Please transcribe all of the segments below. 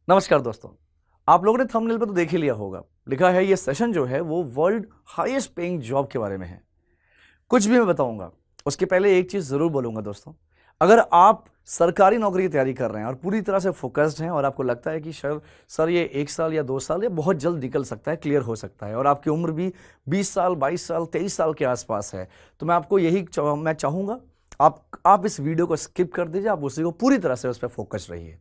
नमस्कार दोस्तों। आप लोगों ने थंबनेल पे तो देख ही लिया होगा, लिखा है ये सेशन जो है वो वर्ल्ड हाईएस्ट पेइंग जॉब के बारे में है। कुछ भी मैं बताऊंगा उसके पहले एक चीज जरूर बोलूंगा दोस्तों। अगर आप सरकारी नौकरी की तैयारी कर रहे हैं और पूरी तरह से फोकस्ड हैं और आपको लगता है कि सर ये 1 साल या 2 साल या बहुत जल्द निकल सकता है, क्लियर हो सकता है, और आपकी उम्र भी 20 साल 22 साल 23 साल के आसपास है, तो मैं आपको मैं चाहूंगा आप इस वीडियो को स्किप कर दीजिए। आप उसी को पूरी तरह से उस पर फोकस रहिए।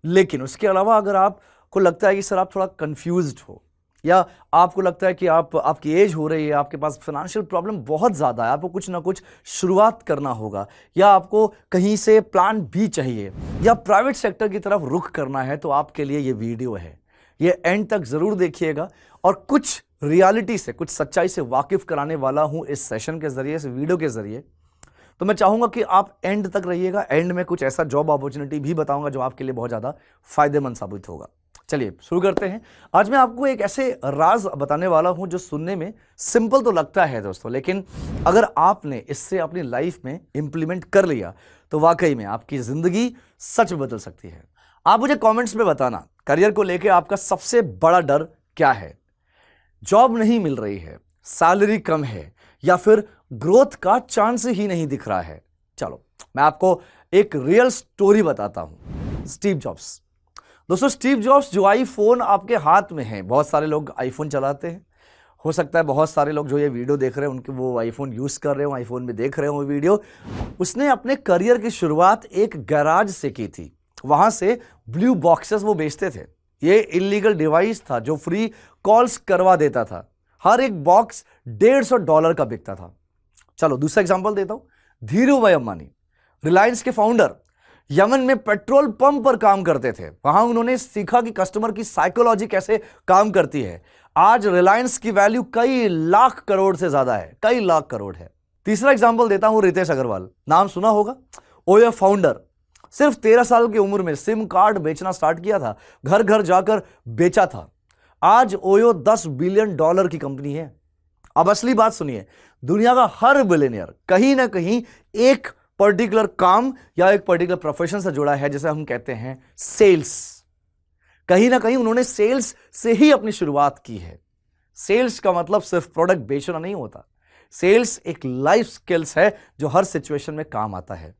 लेकिन उसके अलावा अगर आपको लगता है कि सर आप थोड़ा कंफ्यूज्ड हो, या आपको लगता है कि आपकी एज हो रही है, आपके पास फाइनेंशियल प्रॉब्लम बहुत ज़्यादा है, आपको कुछ ना कुछ शुरुआत करना होगा, या आपको कहीं से प्लान भी चाहिए, या प्राइवेट सेक्टर की तरफ रुख करना है, तो आपके लिए ये वीडियो है। ये एंड तक ज़रूर देखिएगा और कुछ रियलिटी से, कुछ सच्चाई से वाकिफ कराने वाला हूं इस सेशन के ज़रिए, इस वीडियो के ज़रिए। तो मैं चाहूंगा कि आप एंड तक रहिएगा। एंड में कुछ ऐसा जॉब अपॉर्चुनिटी भी बताऊंगा जो आपके लिए बहुत ज़्यादा फायदेमंद साबित होगा। चलिए शुरू करते हैं। आज मैं आपको एक ऐसे राज बताने वाला हूं जो सुनने में सिंपल तो लगता है दोस्तों, लेकिन अगर आपने इससे अपनी लाइफ में इंप्लीमेंट कर लिया तो वाकई में आपकी जिंदगी सच में बदल सकती है। आप मुझे कमेंट्स में बताना, करियर को लेकर आपका सबसे बड़ा डर क्या है? जॉब नहीं मिल रही है, सैलरी कम है, या फिर ग्रोथ का चांस ही नहीं दिख रहा है? चलो मैं आपको एक रियल स्टोरी बताता हूं। Steve jobs. दोस्तों स्टीव जॉब्स, जो आईफोन आपके हाथ में है, बहुत सारे लोग आईफोन चलाते हैं, हो सकता है बहुत सारे लोग जो ये वीडियो देख रहे हैं उनके वो आईफोन यूज कर रहे हो, आईफोन में देख रहे हो वीडियो। उसने अपने करियर की शुरुआत एक गैराज से की थी। वहां से ब्लू बॉक्सेस वो बेचते थे। ये इलीगल डिवाइस था जो फ्री कॉल्स करवा देता था। हर एक बॉक्स $150 का बिकता था। चलो दूसरा एग्जांपल देता हूं। धीरू भाई अंबानी, रिलायंस के फाउंडर, यमन में पेट्रोल पंप पर काम करते थे। वहां उन्होंने सीखा कि कस्टमर की साइकोलॉजी कैसे काम करती है। आज रिलायंस की वैल्यू कई लाख करोड़ से ज्यादा है, कई लाख करोड़ है। तीसरा एग्जांपल देता हूं, रितेश अग्रवाल, नाम सुना होगा। ओयो फाउंडर, सिर्फ 13 साल की उम्र में सिम कार्ड बेचना स्टार्ट किया था, घर घर जाकर बेचा था। आज ओयो $10 बिलियन की कंपनी है। अब असली बात सुनिए, दुनिया का हर बिलियनियर कहीं ना कहीं एक पर्टिकुलर काम या एक पर्टिकुलर प्रोफेशन से जुड़ा है, जिसे हम कहते हैं सेल्स। कहीं ना कहीं उन्होंने सेल्स से ही अपनी शुरुआत की है। सेल्स का मतलब सिर्फ प्रोडक्ट बेचना नहीं होता। सेल्स एक लाइफ स्किल्स है जो हर सिचुएशन में काम आता है।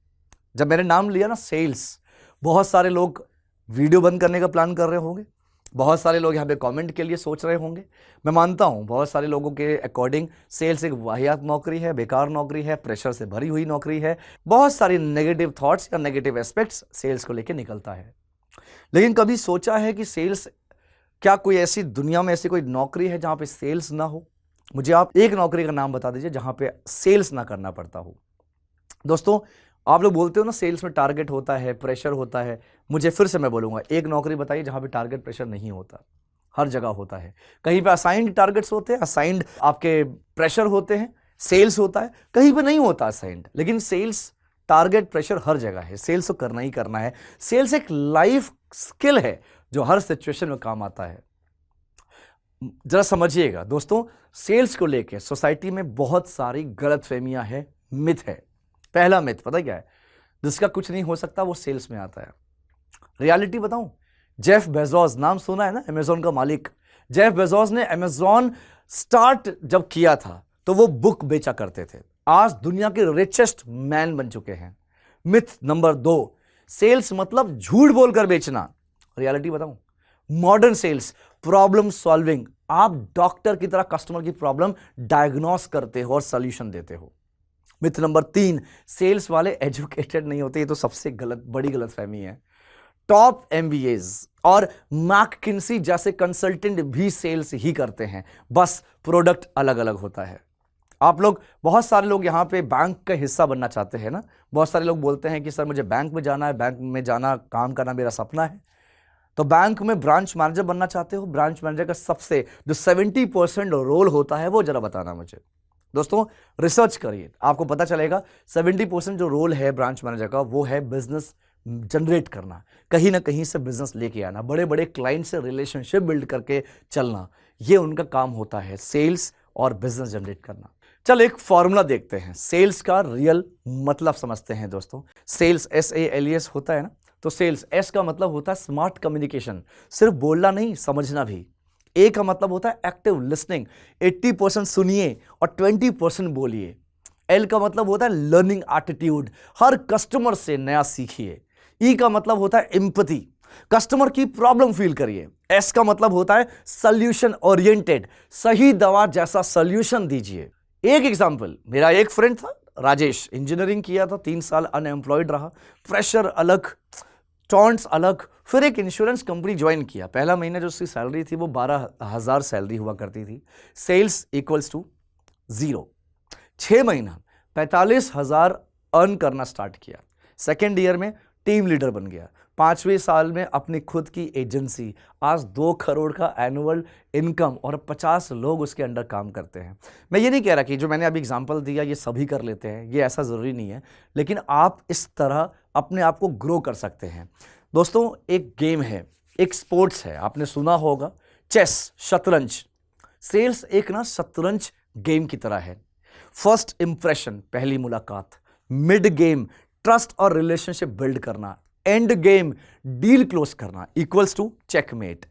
जब मैंने नाम लिया ना सेल्स, बहुत सारे लोग वीडियो बंद करने का प्लान कर रहे होंगे, बहुत सारे लोग यहां पे कमेंट के लिए सोच रहे होंगे। मैं मानता हूं बहुत सारे लोगों के अकॉर्डिंग सेल्स एक वाहियात नौकरी है, बेकार नौकरी है, प्रेशर से भरी हुई नौकरी है। बहुत सारी नेगेटिव थॉट्स या नेगेटिव एस्पेक्ट्स सेल्स को लेकर निकलता है। लेकिन कभी सोचा है कि सेल्स, क्या कोई ऐसी दुनिया में ऐसी कोई नौकरी है जहां पे सेल्स ना हो? मुझे आप एक नौकरी का नाम बता दीजिए जहां पे सेल्स ना करना पड़ता हो। दोस्तों आप लोग बोलते हो ना सेल्स में टारगेट होता है, प्रेशर होता है। मुझे फिर से मैं बोलूंगा, एक नौकरी बताइए जहां पे टारगेट प्रेशर नहीं होता। हर जगह होता है। कहीं पे असाइंड टारगेट्स होते हैं, असाइंड आपके प्रेशर होते हैं, सेल्स होता है। कहीं पे नहीं होता असाइंड, लेकिन सेल्स टारगेट प्रेशर हर जगह है। सेल्स तो करना ही करना है। सेल्स एक लाइफ स्किल है जो हर सिचुएशन में काम आता है। जरा समझिएगा दोस्तों, सेल्स को लेकर सोसाइटी में बहुत सारी गलतफहमियां हैं, मिथ है। पहला मिथ पता क्या है? जिसका कुछ नहीं हो सकता वो सेल्स में आता है। रियलिटी बताऊं, जेफ बेजोस, नाम सुना है ना, अमेजोन का मालिक। जेफ बेजोस ने अमेजोन स्टार्ट जब किया था तो वो बुक बेचा करते थे। आज दुनिया के रिचेस्ट मैन बन चुके हैं। मिथ नंबर 2, सेल्स मतलब झूठ बोलकर बेचना। रियलिटी बताऊं, मॉडर्न सेल्स प्रॉब्लम सॉल्विंग। आप डॉक्टर की तरह कस्टमर की प्रॉब्लम डायग्नोस करते हो और सॉल्यूशन देते हो। मिथ नंबर 3, सेल्स वाले एजुकेटेड नहीं होते। ये तो सबसे बड़ी गलतफहमी है। टॉप एमबीएज और मैककिन्सी जैसे कंसल्टेंट भी सेल्स ही करते हैं, बस प्रोडक्ट अलग अलग होता है। आप लोग, बहुत सारे लोग यहां पे बैंक का हिस्सा बनना चाहते हैं ना। बहुत सारे लोग बोलते हैं कि सर मुझे बैंक में जाना है, बैंक में जाना, काम करना मेरा सपना है। तो बैंक में ब्रांच मैनेजर बनना चाहते हो? ब्रांच मैनेजर का सबसे जो 70% रोल होता है वो जरा बताना मुझे। दोस्तों रिसर्च करिए, आपको पता चलेगा 70% जो रोल है ब्रांच मैनेजर का वो है बिजनेस जनरेट करना, कहीं ना कहीं से बिजनेस लेके आना, बड़े बड़े क्लाइंट से रिलेशनशिप बिल्ड करके चलना। ये उनका काम होता है, सेल्स और बिजनेस जनरेट करना। चल एक फॉर्मूला देखते हैं, सेल्स का रियल मतलब समझते हैं दोस्तों। सेल्स SALES होता है ना, तो सेल्स, एस का मतलब होता है स्मार्ट कम्युनिकेशन, सिर्फ बोलना नहीं, समझना भी। ए का मतलब होता है एक्टिव लिसनिंग, 80% सुनिए और 20% बोलिए। एल का मतलब होता है लर्निंग एटीट्यूड, हर कस्टमर से नया सीखिए। ई का मतलब होता है एम्पैथी, कस्टमर की प्रॉब्लम फील करिए। एस का मतलब होता है सॉल्यूशन ओरिएंटेड, सही दवा जैसा सॉल्यूशन दीजिए। एक एग्जांपल, मेरा एक फ्रेंड था राजेश, इंजीनियरिंग किया था, 3 साल अनएम्प्लॉयड रहा, प्रेशर अलग, टॉन्ट्स अलग, फिर एक इंश्योरेंस कंपनी ज्वाइन किया। पहला महीना जो उसकी सैलरी थी वो 12,000 सैलरी हुआ करती थी, सेल्स इक्वल्स टू 0। 6 महीना 45,000 अर्न करना स्टार्ट किया। सेकेंड ईयर में टीम लीडर बन गया। 5वें साल में अपनी खुद की एजेंसी, आज 2 करोड़ का एनुअल इनकम और 50 लोग उसके अंडर काम करते हैं। मैं ये नहीं कह रहा कि जो मैंने अभी एग्जांपल दिया ये सभी कर लेते हैं, ये ऐसा ज़रूरी नहीं है, लेकिन आप इस तरह अपने आप को ग्रो कर सकते हैं। दोस्तों, एक गेम है, एक स्पोर्ट्स है, आपने सुना होगा, चेस, शतरंज। सेल्स एक ना शतरंज गेम की तरह है। फर्स्ट इंप्रेशन, पहली मुलाकात, मिड गेम ट्रस्ट और रिलेशनशिप बिल्ड करना, एंड गेम डील क्लोज करना इक्वल्स टू चेकमेट।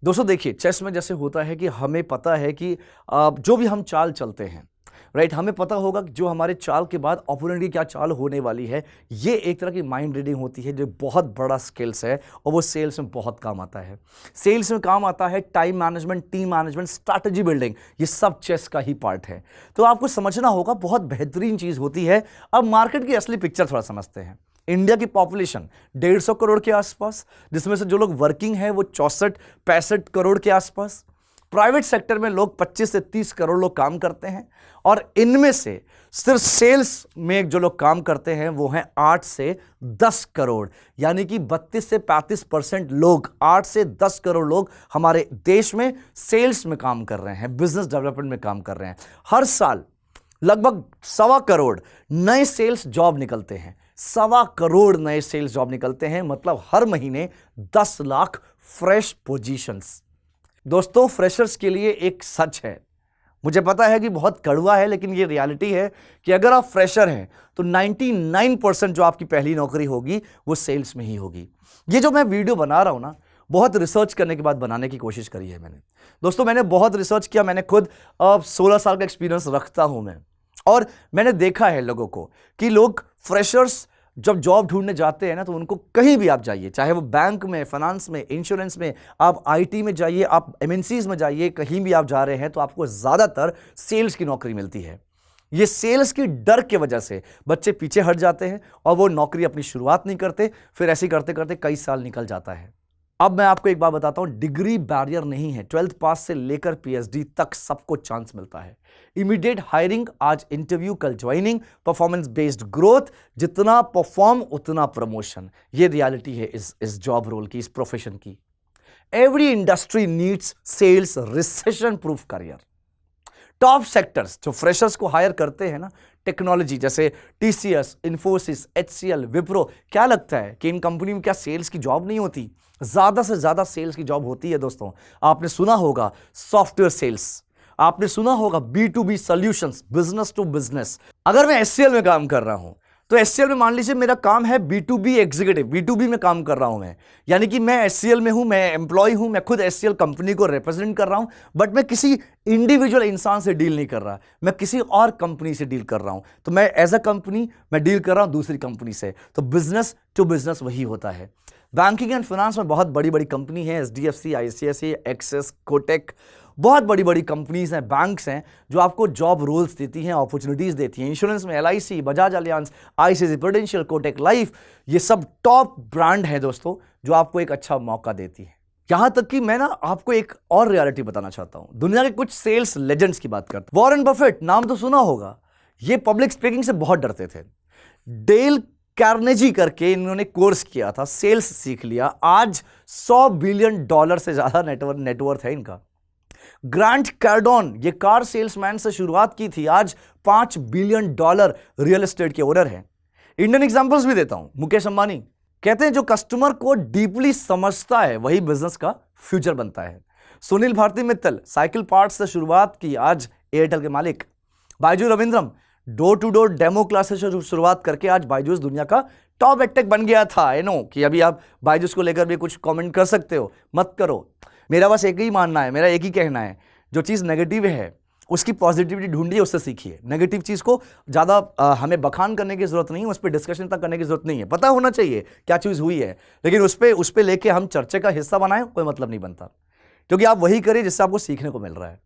दोस्तों देखिए, चेस में जैसे होता है कि हमें पता है कि जो भी हम चाल चलते हैं, राइट, हमें पता होगा कि जो हमारे चाल के बाद ओपोनेंट की क्या चाल होने वाली है। ये एक तरह की माइंड रीडिंग होती है जो बहुत बड़ा स्किल्स है और वो सेल्स में बहुत काम आता है। सेल्स में काम आता है time management, team management, strategy building, ये सब चेस का ही पार्ट है। तो आपको समझना होगा, बहुत बेहतरीन चीज होती है। अब मार्केट की असली पिक्चर थोड़ा समझते हैं। इंडिया की पॉपुलेशन 150 करोड़ के आसपास, जिसमें से जो लोग वर्किंग है वो 64-65 करोड़ के आसपास। प्राइवेट सेक्टर में लोग 25 से 30 करोड़ लोग काम करते हैं और इनमें से सिर्फ सेल्स में जो लोग काम करते हैं वो हैं 8 से 10 करोड़, यानी कि 32 से 35% लोग, 8 से 10 करोड़ लोग हमारे देश में सेल्स में काम कर रहे हैं, बिजनेस डेवलपमेंट में काम कर रहे हैं। हर साल लगभग 1.25 करोड़ नए सेल्स जॉब निकलते हैं, 1.25 करोड़ नए सेल्स जॉब निकलते हैं, मतलब हर महीने 10 लाख फ्रेश पोजीशंस। दोस्तों, फ्रेशर्स के लिए एक सच है, मुझे पता है कि बहुत कड़वा है, लेकिन ये रियलिटी है कि अगर आप फ्रेशर हैं तो 99% जो आपकी पहली नौकरी होगी वो सेल्स में ही होगी। ये जो मैं वीडियो बना रहा हूं ना, बहुत रिसर्च करने के बाद बनाने की कोशिश करी है मैंने। दोस्तों, मैंने बहुत रिसर्च किया, मैंने खुद 16 साल का एक्सपीरियंस रखता हूं मैं, और मैंने देखा है लोगों को कि लोग फ्रेशर्स जब जॉब ढूंढने जाते हैं ना, तो उनको कहीं भी आप जाइए, चाहे वो बैंक में, फाइनेंस में, इंश्योरेंस में, आप आईटी में जाइए, आप एमएनसीज में जाइए, कहीं भी आप जा रहे हैं तो आपको ज़्यादातर सेल्स की नौकरी मिलती है। ये सेल्स की डर के वजह से बच्चे पीछे हट जाते हैं और वो नौकरी अपनी शुरुआत नहीं करते, फिर ऐसे करते करते कई साल निकल जाता है। अब मैं आपको एक बात बताता हूं, डिग्री बैरियर नहीं है, 12th पास से लेकर पीएचडी तक सबको चांस मिलता है। इमीडिएट हायरिंग, आज इंटरव्यू कल ज्वाइनिंग, परफॉर्मेंस बेस्ड ग्रोथ, जितना परफॉर्म उतना प्रमोशन, ये रियलिटी है इस जॉब रोल की, इस प्रोफेशन की। Every industry needs sales recession proof career. Top sectors जो फ्रेशर्स को हायर करते हैं ना, टेक्नोलॉजी जैसे टीसीएस, इन्फोसिस, एचसीएल, विप्रो, क्या लगता है कि इन कंपनी में क्या सेल्स की जॉब नहीं होती? ज्यादा से ज्यादा सेल्स की जॉब होती है दोस्तों। आपने सुना होगा सॉफ्टवेयर सेल्स, आपने सुना होगा B2B solutions, business to business. अगर मैं एचसीएल में काम कर रहा हूं तो एचसीएल में मान लीजिए मेरा काम है B2B एग्जीक्यूटिव, B2B में काम कर रहा हूं मैं, यानी कि मैं एचसीएल में हूं, मैं एम्प्लॉय हूं, मैं खुद एचसीएल कंपनी को रिप्रेजेंट कर रहा हूं, बट मैं किसी इंडिविजुअल इंसान से डील नहीं कर रहा, मैं किसी और कंपनी से डील कर रहा हूं। तो मैं एज अ कंपनी मैं डील कर रहा हूं दूसरी कंपनी से, तो बिजनेस टू बिजनेस वही होता है। बैंकिंग एंड फाइनेंस में बहुत बड़ी बड़ी कंपनी है, एचडीएफसी, आईसीआईसीआई, एक्सिस, कोटेक, बहुत बड़ी बड़ी कंपनीज हैं, बैंक्स हैं जो आपको जॉब रोल्स देती हैं, अपॉर्चुनिटीज देती हैं। इंश्योरेंस में LIC, Bajaj alliance, ICICI prudential, Kotak life, ये सब टॉप ब्रांड है दोस्तों, जो आपको एक अच्छा मौका देती है। यहां तक कि मैं ना आपको एक और रियलिटी बताना चाहता हूं, दुनिया के कुछ सेल्स लेजेंड्स की बात करते हैं। वॉरेन बफेट, नाम तो सुना होगा, ये पब्लिक स्पीकिंग से बहुत डरते थे। डेल कार्नेजी करके इन्होंने कोर्स किया था, सेल्स सीख लिया, आज $100 बिलियन से ज्यादा नेटवर्थ है इनका। ग्रांट कार्डोन, ये कार सेल्समैन से शुरुआत की थी, आज $5 बिलियन रियल एस्टेट के ओनर हैं। इंडियन एग्जांपल्स भी देता हूं, मुकेश अंबानी कहते हैं जो कस्टमर को डीपली समझता है वही बिजनेस का फ्यूचर बनता है। सुनील भारती मित्तल, साइकिल पार्ट्स से शुरुआत की, आज एयरटेल के मालिक। Byju Ravindran, door to door demo classes से शुरुआत करके आज बायजूस दुनिया का टॉप एडटेक बन गया था। आई नो कि अभी आप बायजूस को लेकर भी कुछ कमेंट कर सकते हो, मत करो। मेरा बस एक ही मानना है, मेरा एक ही कहना है, जो चीज़ नेगेटिव है उसकी पॉजिटिविटी ढूंढिए, उससे सीखिए। नेगेटिव चीज़ को ज़्यादा हमें बखान करने की जरूरत नहीं है, उस पर डिस्कशन तक करने की जरूरत नहीं है। पता होना चाहिए क्या चीज़ हुई है, लेकिन उस पर लेके हम चर्चा का हिस्सा बनाएं, कोई मतलब नहीं बनता, क्योंकि आप वही करिए जिससे आपको सीखने को मिल रहा है।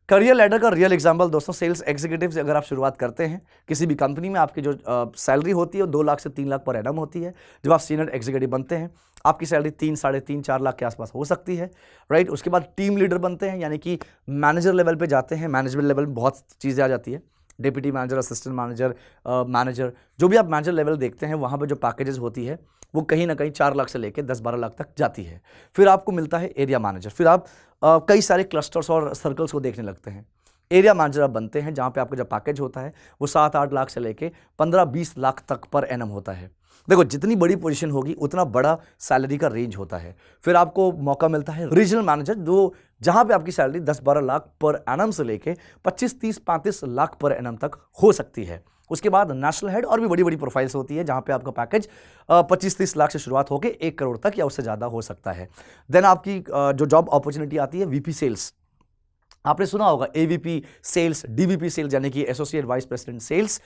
करियर लैडर का रियल एग्जांपल दोस्तों, सेल्स एग्जीक्यूटिव से अगर आप शुरुआत करते हैं किसी भी कंपनी में, आपकी जो सैलरी होती है 2 लाख से 3 लाख पर एनम होती है। जब आप सीनियर एग्जीक्यूटिव बनते हैं आपकी सैलरी 3, साढ़े 3, 4 लाख के आसपास हो सकती है, राइट। उसके बाद टीम लीडर बनते हैं, यानी कि मैनेजर लेवल पे जाते हैं। मैनेजमेंट लेवल में बहुत चीज़ें आ जाती है, deputy manager, assistant manager, manager, जो भी आप मैनेजर लेवल देखते हैं वहाँ पर जो पैकेजेस होती है वो कहीं ना कहीं 4 लाख से लेकर 10-12 लाख तक जाती है। फिर आपको मिलता है एरिया मैनेजर, फिर आप कई सारे क्लस्टर्स और सर्कल्स को देखने लगते हैं। एरिया मैनेजर आप बनते हैं जहाँ पे आपका जो पैकेज होता है वो 7-8 लाख से लेके 15-20 लाख तक पर एनम होता है। देखो, जितनी बड़ी पोजीशन होगी उतना बड़ा सैलरी का रेंज होता है। फिर आपको मौका मिलता है रीजनल मैनेजर, जो जहाँ पे आपकी सैलरी 10-12 लाख पर एनम से लेके 25-30-35 लाख पर एनम तक हो सकती है। उसके बाद नेशनल हेड और भी बड़ी बड़ी प्रोफाइल्स होती है जहाँ पे आपका पैकेज 25-30 लाख से शुरुआत होकर 1 करोड़ तक या उससे ज़्यादा हो सकता है। देन आपकी जो जॉब अपॉर्चुनिटी आती है वीपी सेल्स, आपने सुना होगा एवीपी सेल्स, डीवीपी सेल्स यानी कि associate vice president sales,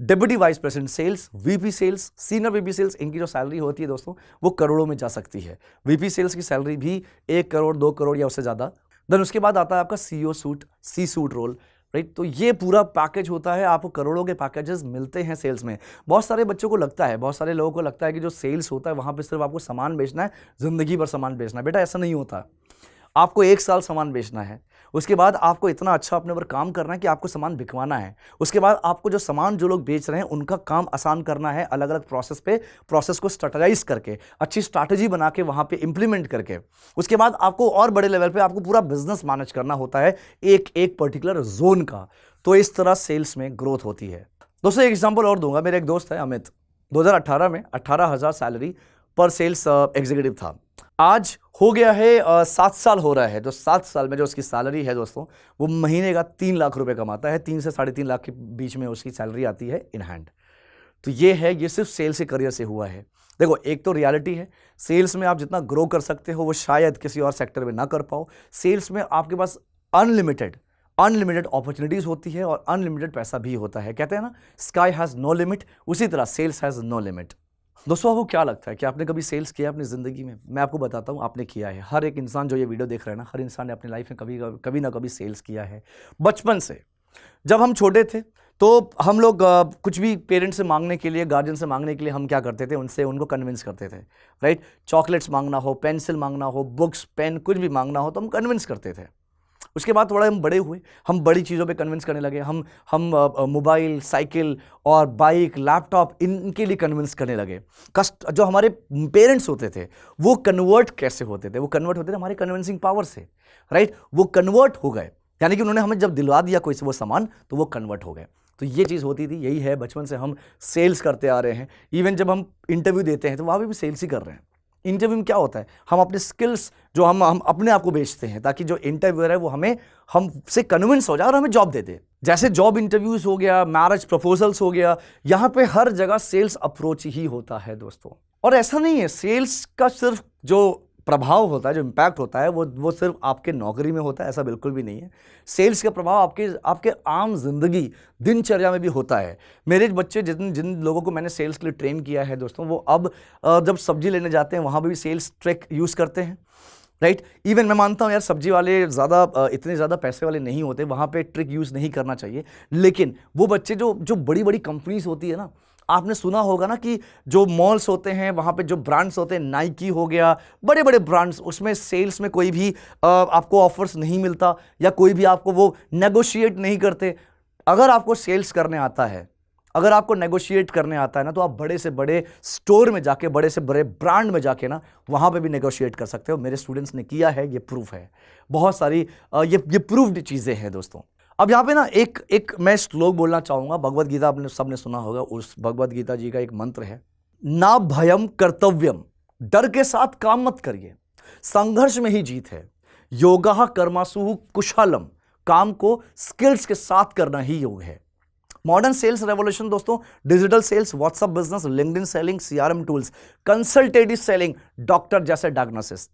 deputy vice president sales, VP sales, senior VP sales, इनकी जो सैलरी होती है दोस्तों वो करोड़ों में जा सकती है। वीपी सेल्स की सैलरी भी 1 करोड़ 2 करोड़ या उससे ज़्यादा। देन उसके बाद आता है आपका सीईओ सूट, सी सूट रोल, राइट। तो ये पूरा पैकेज होता है, आपको करोड़ों के पैकेजेस मिलते हैं सेल्स में। बहुत सारे बच्चों को लगता है, बहुत सारे लोगों को लगता है कि जो सेल्स होता है वहाँ पे सिर्फ आपको सामान बेचना है, ज़िंदगी भर सामान बेचना है। बेटा ऐसा नहीं होता। आपको 1 साल सामान बेचना है, उसके बाद आपको इतना अच्छा अपने ऊपर काम करना है कि आपको सामान बिकवाना है। उसके बाद आपको जो सामान जो लोग बेच रहे हैं उनका काम आसान करना है, अलग अलग प्रोसेस को स्ट्रेटजाइज करके, अच्छी स्ट्रैटेजी बना के वहाँ पे इंप्लीमेंट करके। उसके बाद आपको और बड़े लेवल पे आपको पूरा बिजनेस मैनेज करना होता है एक एक पर्टिकुलर जोन का। तो इस तरह सेल्स में ग्रोथ होती है। दोस्तों एक एग्जाम्पल और दूंगा। मेरे एक दोस्त है अमित, 2018 में 18,000 सैलरी पर सेल्स एग्जीक्यूटिव था। आज हो गया है 7 साल हो रहा है। तो 7 साल में जो उसकी सैलरी है दोस्तों वो महीने का 3 लाख रुपए कमाता है। 3 से 3.5 लाख के बीच में उसकी सैलरी आती है इन हैंड। तो ये सिर्फ सेल्स के करियर से हुआ है। देखो, एक तो रियलिटी है, सेल्स में आप जितना ग्रो कर सकते हो वो शायद किसी और सेक्टर में ना कर पाओ। सेल्स में आपके पास अनलिमिटेड अपॉर्चुनिटीज होती है और अनलिमिटेड पैसा भी होता है। कहते हैं ना, स्काई हैज़ नो लिमिट, उसी तरह सेल्स हैज़ नो लिमिट। दोस्तों आपको क्या लगता है कि आपने कभी सेल्स किया अपनी ज़िंदगी में? मैं आपको बताता हूँ, आपने किया है। हर एक इंसान जो ये वीडियो देख रहा है ना, हर इंसान ने अपनी लाइफ में कभी ना कभी सेल्स किया है। बचपन से जब हम छोटे थे तो हम लोग कुछ भी पेरेंट्स से मांगने के लिए, गार्जियन से मांगने के लिए हम क्या करते थे, उनको कन्विंस करते थे, राइट। चॉकलेट्स मांगना हो, पेंसिल मांगना हो, बुक्स, पेन, कुछ भी मांगना हो तो हम कन्विंस करते थे। उसके बाद थोड़ा हम बड़े हुए, हम बड़ी चीज़ों पे कन्विंस करने लगे। हम मोबाइल, साइकिल और बाइक, लैपटॉप, इनके लिए कन्विंस करने लगे। जो हमारे पेरेंट्स होते थे वो कन्वर्ट कैसे होते थे? वो कन्वर्ट होते थे हमारी कन्विंसिंग पावर से, राइट। वो कन्वर्ट हो गए, यानी कि उन्होंने हमें जब दिलवा दिया कोई वो सामान तो वो कन्वर्ट हो गए। तो ये चीज़ होती थी। यही है, बचपन से हम सेल्स करते आ रहे हैं। इवन जब हम इंटरव्यू देते हैं तो वहाँ भी सेल्स ही कर रहे हैं। इंटरव्यू में क्या होता है, हम अपने स्किल्स जो हम अपने आप को बेचते हैं ताकि जो इंटरव्यूअर है वो हमसे कन्विंस हो जाए और हमें जॉब दे दे। जैसे जॉब इंटरव्यूज हो गया, मैरिज प्रपोजल्स हो गया, यहाँ पे हर जगह सेल्स अप्रोच ही होता है दोस्तों। और ऐसा नहीं है, सेल्स का सिर्फ जो प्रभाव होता है, जो इम्पैक्ट होता है वो सिर्फ आपके नौकरी में होता है, ऐसा बिल्कुल भी नहीं है। सेल्स का प्रभाव आपके आम जिंदगी, दिनचर्या में भी होता है। मेरे बच्चे जिन लोगों को मैंने सेल्स के लिए ट्रेन किया है दोस्तों, वो अब जब सब्जी लेने जाते हैं वहाँ पर भी सेल्स ट्रिक यूज़ करते हैं, राइट। इवन मैं मानता हूँ यार, सब्जी वाले इतने ज़्यादा पैसे वाले नहीं होते, वहाँ पे ट्रिक यूज़ नहीं करना चाहिए। लेकिन वो बच्चे जो बड़ी बड़ी कंपनीज होती है ना, आपने सुना होगा ना कि जो मॉल्स होते हैं वहाँ पे जो ब्रांड्स होते हैं, नाइकी हो गया, बड़े बड़े ब्रांड्स, उसमें सेल्स में कोई भी आपको ऑफर्स नहीं मिलता या कोई भी आपको वो नेगोशिएट नहीं करते। अगर आपको सेल्स करने आता है, अगर आपको नेगोशिएट करने आता है ना, तो आप बड़े से बड़े स्टोर में जाके, बड़े से बड़े ब्रांड में जाके ना, वहाँ पे भी नेगोशिएट कर सकते हो। मेरे स्टूडेंट्स ने किया है, ये प्रूफ है। बहुत सारी ये प्रूफ्ड चीज़ें हैं दोस्तों। अब यहाँ पे ना एक मैं श्लोक बोलना चाहूँगा। भगवत गीता आपने सबने सुना होगा। उस भगवत गीता जी का एक मंत्र है, ना भयम कर्तव्यम, डर के साथ काम मत करिए, संघर्ष में ही जीत है। योगः कर्मसु कुशलम, काम को स्किल्स के साथ करना ही योग है। मॉडर्न सेल्स रेवोल्यूशन दोस्तों, digital sales, WhatsApp business, LinkedIn selling, CRM tools, consultative selling, doctor जैसे diagnosis,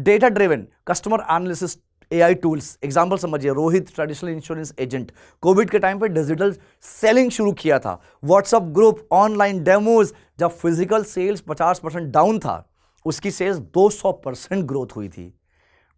data driven customer analysis, AI tools. Example समझिए, Rohit traditional insurance agent Covid के टाइम पे डिजिटल सेलिंग शुरू किया था। व्हाट्सएप ग्रुप, ऑनलाइन डेमोज, जब physical sales 50% down था, उसकी सेल्स 200% ग्रोथ हुई थी।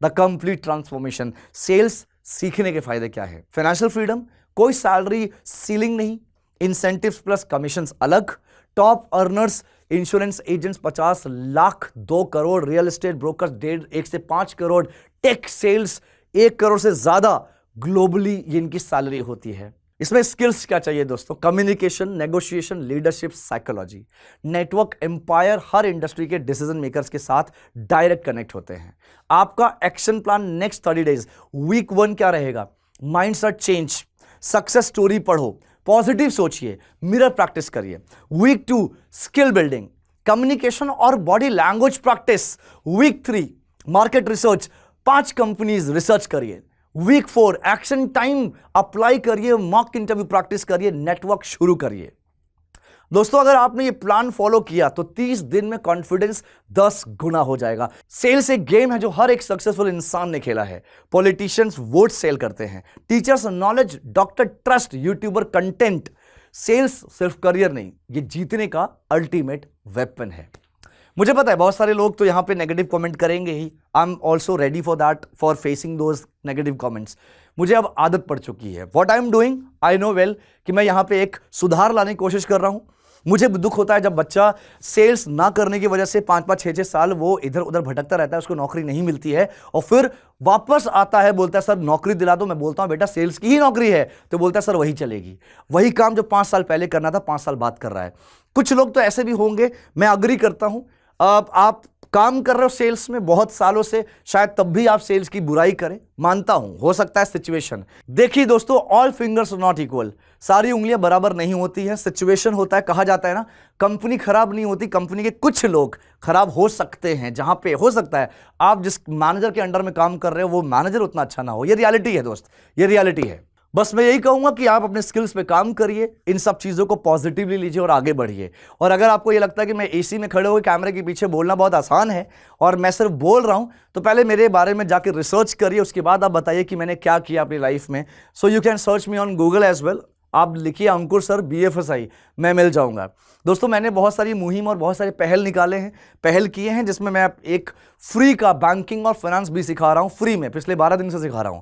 The complete transformation. सेल्स सीखने के फायदे क्या है? फाइनेंशियल फ्रीडम, कोई सैलरी सीलिंग नहीं, इंसेंटिव्स प्लस कमीशंस अलग, top earners insurance agents 50 lakh, 2 crore, real estate brokers 1.5 से 5 करोड़, टेक सेल्स 1 करोड़ से ज्यादा, ग्लोबली ये इनकी सैलरी होती है। इसमें स्किल्स क्या चाहिए दोस्तों? Communication, negotiation, leadership, psychology, network, empire, हर इंडस्ट्री के डिसीजन मेकर्स के साथ डायरेक्ट कनेक्ट होते हैं। आपका action plan next 30 days, week 1 क्या रहेगा? माइंडसेट चेंज, सक्सेस स्टोरी पढ़ो, पॉजिटिव सोचिए, मिरर प्रैक्टिस करिए। वीक 2 स्किल बिल्डिंग, कम्युनिकेशन और body language practice. Week 3 market research, 5 companies research करिए। वीक 4 एक्शन टाइम अप्लाई करिए, मॉक इंटरव्यू प्रैक्टिस करिए, network शुरू करिए। दोस्तों अगर आपने ये प्लान फॉलो किया तो 30 दिन में कॉन्फिडेंस 10 गुना हो जाएगा। सेल्स एक गेम है जो हर एक सक्सेसफुल इंसान ने खेला है। पॉलिटिशियंस वोट सेल करते हैं, teachers knowledge, doctor trust, YouTuber content. Sales सिर्फ करियर नहीं, ये जीतने का अल्टीमेट वेपन है। मुझे पता है बहुत सारे लोग तो यहां पे नेगेटिव कमेंट करेंगे ही। I am also ready for that, for facing those negative comments. मुझे अब आदत पड़ चुकी है। What I am doing, I know well कि मैं यहां पे एक सुधार लाने की कोशिश कर रहा हूं। मुझे दुख होता है जब बच्चा सेल्स ना करने की वजह से 5-5, 6-6 साल वो इधर उधर भटकता रहता है, उसको नौकरी नहीं मिलती है और फिर वापस आता है, बोलता है सर नौकरी दिला दो। मैं बोलता हूं बेटा सेल्स की ही नौकरी है, तो बोलता है सर वही चलेगी। वही काम जो 5 साल पहले करना था 5 साल बाद कर रहा है। कुछ लोग तो ऐसे भी होंगे, मैं अग्री करता हूं। आप काम कर रहे हो सेल्स में बहुत सालों से, शायद तब भी आप सेल्स की बुराई करें, मानता हूं, हो सकता है सिचुएशन। देखिए दोस्तों, ऑल फिंगर्स नॉट इक्वल, सारी उंगलियां बराबर नहीं होती है। सिचुएशन होता है, कहा जाता है ना, कंपनी खराब नहीं होती, कंपनी के कुछ लोग खराब हो सकते हैं। जहां पे हो सकता है आप जिस मैनेजर के अंडर में काम कर रहे हो वो मैनेजर उतना अच्छा ना हो। ये रियलिटी है दोस्त, ये रियलिटी है। बस मैं यही कहूंगा कि आप अपने स्किल्स पे काम करिए, इन सब चीजों को पॉजिटिवली लीजिए और आगे बढ़िए। और अगर आपको ये लगता है कि मैं एसी में खड़े होकर कैमरे के पीछे बोलना बहुत आसान है और मैं सिर्फ बोल रहा हूं, तो पहले मेरे बारे में जाकर रिसर्च करिए, उसके बाद आप बताइए कि मैंने क्या किया अपनी लाइफ में। So you can search me on Google as well. आप लिखिए अंकुर सर BFSI, मैं मिल जाऊंगा। दोस्तों मैंने बहुत सारी मुहिम और बहुत सारे पहल निकाले हैं, पहल किए हैं, जिसमें मैं एक फ्री का बैंकिंग और फाइनेंस भी सिखा रहा हूं, फ्री में पिछले 12 दिन से सिखा रहा हूं।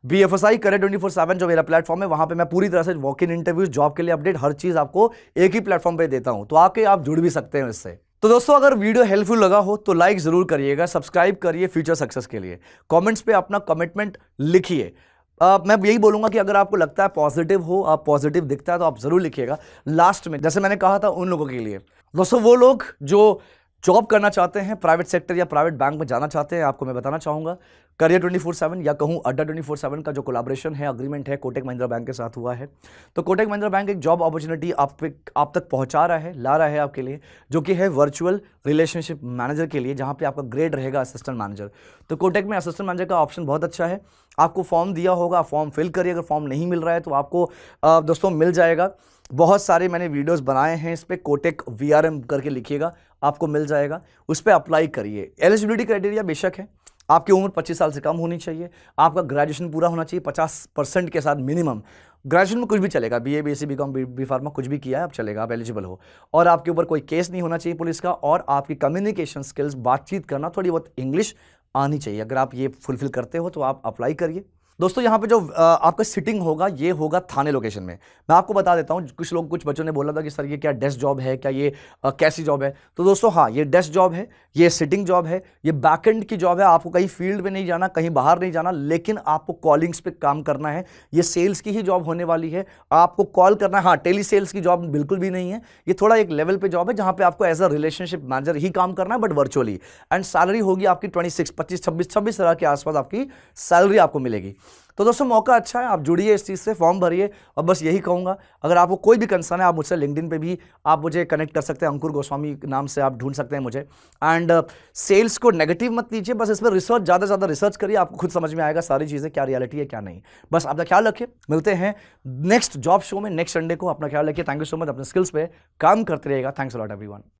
BFSI करियर 24/7 जो मेरा प्लेटफॉर्म है, वहां पे मैं पूरी तरह से वॉक इन इंटरव्यूज, जॉब के लिए अपडेट, हर चीज आपको एक ही प्लेटफॉर्म पे देता हूं, तो आके आप जुड़ भी सकते हैं इससे। तो दोस्तों अगर वीडियो हेल्पफुल लगा हो तो लाइक जरूर करिएगा, सब्सक्राइब करिए फ्यूचर सक्सेस के लिए, कमेंट्स पे अपना कमिटमेंट लिखिए। मैं यही बोलूंगा कि अगर आपको लगता है पॉजिटिव हो, आप पॉजिटिव दिखता है तो आप जरूर लिखिएगा। लास्ट में जैसे मैंने कहा था उन लोगों के लिए, दोस्तों वो लोग जो जॉब करना चाहते हैं, प्राइवेट सेक्टर या प्राइवेट बैंक में जाना चाहते हैं, आपको मैं बताना चाहूंगा करियर 24/7 या कहूं अड्डा 24/7 का जो कोलैबोरेशन है, अग्रीमेंट है, कोटक महिंद्रा बैंक के साथ हुआ है। तो कोटक महिंद्रा बैंक एक जॉब अपॉर्चुनिटी आप तक पहुंचा रहा है, ला रहा है आपके लिए, जो कि है वर्चुअल रिलेशनशिप मैनेजर के लिए, जहां पे आपका ग्रेड रहेगा असिस्टेंट मैनेजर। तो कोटक में असिस्टेंट मैनेजर का ऑप्शन बहुत अच्छा है। आपको फॉर्म दिया होगा, फॉर्म फिल करिए, अगर फॉर्म नहीं मिल रहा है तो आपको दोस्तों मिल जाएगा। बहुत सारे मैंने वीडियोस बनाए हैं इस पर, कोटक VRM करके लिखिएगा, आपको मिल जाएगा, उस पर अप्लाई करिए। एलिजिबिलिटी क्राइटेरिया बेशक है, आपकी उम्र 25 साल से कम होनी चाहिए, आपका ग्रेजुएशन पूरा होना चाहिए 50% के साथ मिनिमम। ग्रेजुएशन में कुछ भी चलेगा, BA BSc BCom B Pharma कुछ भी किया है आप चलेगा, आप एलिजिबल हो। और आपके ऊपर कोई केस नहीं होना चाहिए पुलिस का, और आपकी कम्युनिकेशन स्किल्स, बातचीत करना, थोड़ी बहुत इंग्लिश आनी चाहिए। अगर आप ये फुलफिल करते हो तो आप अप्लाई करिए। दोस्तों यहाँ पे जो आपका सिटिंग होगा ये होगा थाने लोकेशन में। मैं आपको बता देता हूँ, कुछ बच्चों ने बोला था कि सर ये क्या डेस्क जॉब है, क्या ये कैसी जॉब है? तो दोस्तों हाँ, ये डेस्क जॉब है, ये सिटिंग जॉब है, ये बैकएंड की जॉब है। आपको कहीं फील्ड में नहीं जाना, कहीं बाहर नहीं जाना, लेकिन आपको कॉलिंग्स पे काम करना है। ये सेल्स की ही जॉब होने वाली है, आपको कॉल करना है। हाँ, टेली सेल्स की जॉब बिल्कुल भी नहीं है, ये थोड़ा एक लेवल पे जॉब है जहाँ पे आपको एज अ रिलेशनशिप मैनेजर ही काम करना है, बट वर्चुअली। एंड सैलरी होगी आपकी 26, 25, 26 हज़ार के आसपास आपकी सैलरी आपको मिलेगी। तो दोस्तों मौका अच्छा है, आप जुड़िए इस चीज़ से, फॉर्म भरिए। और बस यही कहूँगा, अगर आपको कोई भी कंसर्न है आप मुझसे लिंक्डइन पे भी आप मुझे कनेक्ट कर सकते हैं, अंकुर गोस्वामी नाम से आप ढूंढ सकते हैं मुझे। एंड सेल्स को नेगेटिव मत लीजिए, बस इस पर रिसर्च, ज़्यादा से ज़्यादा रिसर्च करिए, आपको खुद समझ में आएगा सारी चीज़ें, क्या रियलिटी है क्या नहीं। बस अपना ख्याल रखिए, मिलते हैं नेक्स्ट जॉब शो में नेक्स्ट संडे को। अपना ख्याल रखिए, थैंक यू सो मच, अपने स्किल्स पे काम करते रहिएगा। Thanks a lot everyone.